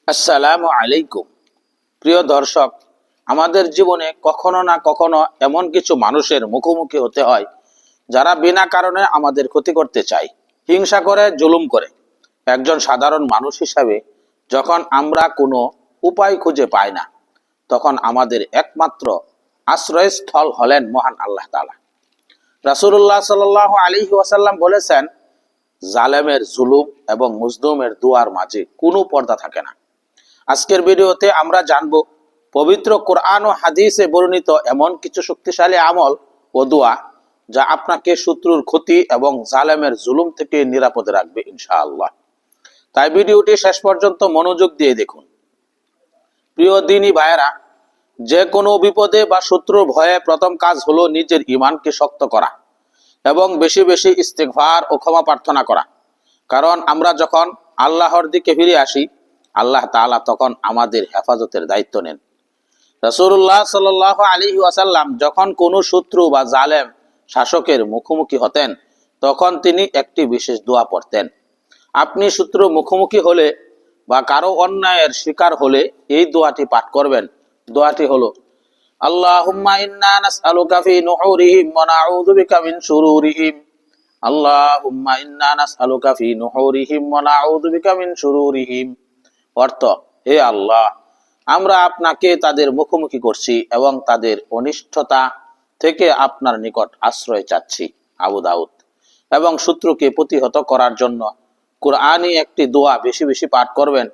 আসসালামু আলাইকুম। প্রিয় দর্শক, আমাদের জীবনে কখনো না কখনো এমন কিছু মানুষের মুখোমুখি হতে হয় যারা বিনা কারণে আমাদের ক্ষতি করতে চায়, হিংসা করে, জুলুম করে। একজন সাধারণ মানুষ হিসাবে যখন আমরা কোনো উপায় খুঁজে পাই না, তখন আমাদের একমাত্র আশ্রয়স্থল হলেন মহান আল্লাহ তাআলা। রাসূলুল্লাহ সাল্লাল্লাহু আলাইহি ওয়াসাল্লাম বলেছেন, জালেমের জুলুম এবং মজলুমের দুয়ার মাঝে কোনো পর্দা থাকে না। আজকের ভিডিওতে আমরা জানব পবিত্র কোরআন ও হাদিসে বর্ণিত এমন কিছু শক্তিশালী আমল ও দোয়া যা আপনাকে শত্রুর ক্ষতি এবং জালেমের জুলুম থেকে নিরাপদে রাখবে ইনশাআল্লাহ। তাই ভিডিওটি শেষ পর্যন্ত মনোযোগ দিয়ে দেখুন। প্রিয় দিনী ভাইয়েরা, যে কোনো বিপদে বা শত্রুর ভয়ে প্রথম কাজ হলো নিজের ঈমানকে শক্ত করা এবং বেশি বেশি ইস্তিগফার ও ক্ষমা প্রার্থনা করা। কারণ আমরা যখন আল্লাহর দিকে ফিরে আসি, আল্লাহ তাআলা তখন আমাদের হেফাজতের দায়িত্ব নেন। রাসূলুল্লাহ সাল্লাল্লাহু আলাইহি ওয়াসাল্লাম যখন কোনো শত্রু বা জালেম শাসকের মুখোমুখি হতেন, তখন তিনি একটি বিশেষ দোয়া পড়তেন। আপনি শত্রু মুখোমুখি হলে বা কারো অন্যায়ের শিকার হলে এই দোয়াটি পাঠ করবেন। দোয়াটি হলো, আল্লাহুম্মা ইন্না নাসআলুকা ফি নুহুরিহিম ওয়া নাউযু বিকা মিন শুরুরিহিম। আল্লাহুম্মা ইন্না নাসআলুকা ফি নুহুরিহিম ওয়া নাউযু বিকা মিন শুরুরিহিম। অর্থ, হে আল্লাহ, আমরা আপনাকে তাদের মুখোমুখি করছি এবং তাদের অনিষ্টতা থেকে আপনার নিকট আশ্রয় চাচ্ছি। আবু দাউদ। এবং শত্রুকে প্রতিহত করার জন্য কুরআনী একটি দোয়া বেশি বেশি পাঠ করবেন।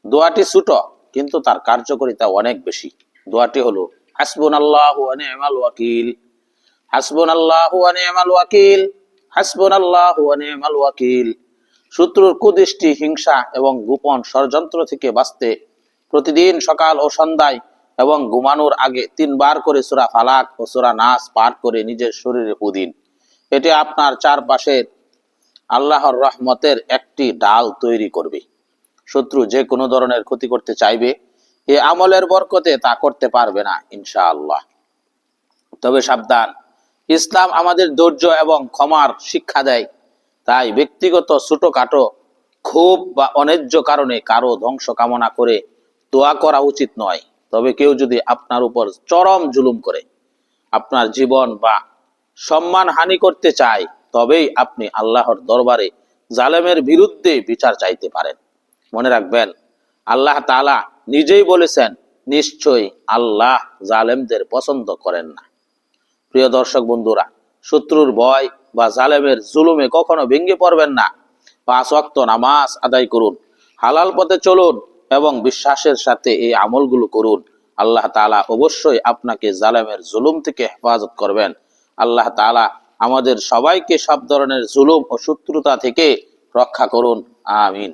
দোয়াটি ছোট, কিন্তু তার কার্যকারিতা অনেক বেশি। দোয়াটি হলো, হাসবুনাল্লাহু ওয়া নি'মাল ওয়াকিল। হাসবুনাল্লাহু ওয়া নি'মাল ওয়াকিল। হাসবুনাল্লাহু ওয়া নি'মাল ওয়াকিল। শত্রুর কুদৃষ্টি, হিংসা এবং গোপন ষড়যন্ত্র থেকে বাঁচতে প্রতিদিন সকাল ও সন্ধ্যায় এবং ঘুমানোর আগে 3 বার করে সূরা ফালাক ও সূরা নাস পাঠ করে নিজের শরীরে উদিন। এটি আপনার চারপাশের আল্লাহর রহমতের একটি ডাল তৈরি করবে। শত্রু যে কোনো ধরনের ক্ষতি করতে চাইবে, এই আমলের বরকতে তা করতে পারবে না ইনশাআল্লাহ। তবে সাবধান, ইসলাম আমাদের ধৈর্য এবং ক্ষমার শিক্ষা দেয়। তাই ব্যক্তিগত ছোটখাটো ক্ষোভ বা অন্যায্য কারণে কারো ধ্বংস কামনা করে দোয়া করা উচিত নয়। তবে কেউ যদি আপনার উপর চরম জুলুম করে, আপনার জীবন বা সম্মান হানি করতে চায়, তবেই আপনি আল্লাহর দরবারে জালেমের বিরুদ্ধে বিচার চাইতে পারেন। মনে রাখবেন, আল্লাহ তাআলা নিজেই বলেছেন, নিশ্চয়ই আল্লাহ জালেমদের পছন্দ করেন না। প্রিয় দর্শক বন্ধুরা, শত্রুর ভয় বা জালেমের জুলুমে কখনো ভেঙে পড়বেন না। 5 ওয়াক্ত নামাজ আদায় করুন, হালাল পথে চলুন এবং বিশ্বাসের সাথে এই আমলগুলো করুন। আল্লাহ তাআলা অবশ্যই আপনাকে জালেমের জুলুম থেকে হেফাজত করবেন। আল্লাহ তাআলা আমাদের সবাইকে সব ধরনের জুলুম ও শত্রুতা থেকে রক্ষা করুন। আমিন।